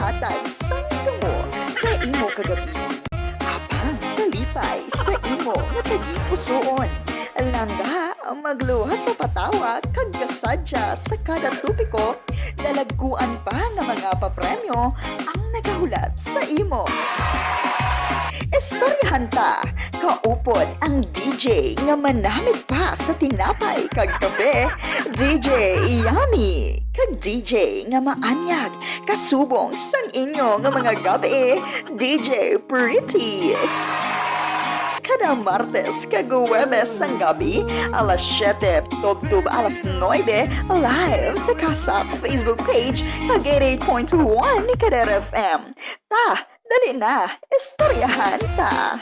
hatag sa mo sa imo kagabi. Apang kalipay sa imo nga tagipusoon. Langga magluha sa patawa kag kasadya sa kada tupiko. Dalagkuan pa nga mga papremyo ang nagahulat sa imo. Istoryahan ta, kaupod ang DJ nga manamit pa sa tinapay kag kape, DJ Yummy, kag DJ nga maanyag, kasubong sang inyo nga mga gabi, DJ Pretty. Kada Martes kag Huwebes ang gabi, alas 7, tub-tub alas 9, live sa Kasap Facebook page kag 88.1 ni Kader FM. Ta, dali na, istoryahan ta.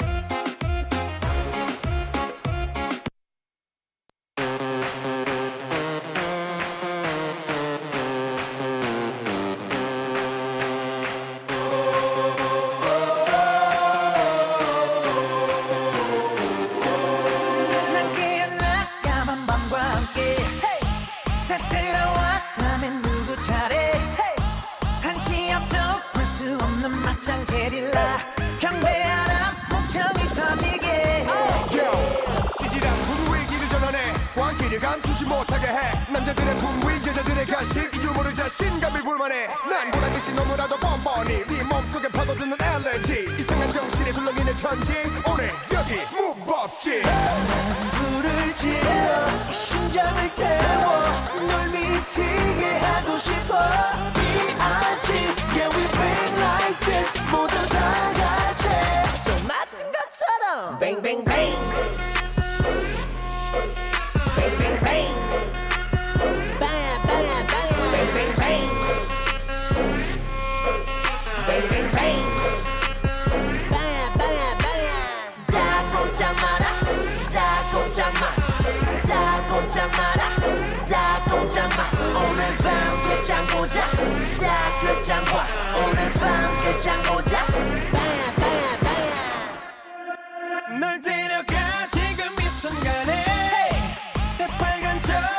감추지 못하게 해 남자들의 품위 여자들의 간식 유머를 자신감을 불만해 난 보란 듯이 너무나도 뻔뻔히 네 몸속에 파고드는 알레르기 이상한 정신에 술렁이는 천지 오늘 여기 무법지 불을 지어 심장을 태워 널 미치게 하고 싶어 B.I.G. Yeah we bang like this 모두 다 같이 손 맞은 것처럼 Bang bang bang Bang bang bang Bang bang bang Bang bang bang Bang bang bang Bang bang bang 자 꼼짝 마라 자 꼼짝 마 자 꼼짝 마라 자 꼼짝 마 오늘 밤 끝장 보자 자 끝장 봐 오늘 밤 끝장 보자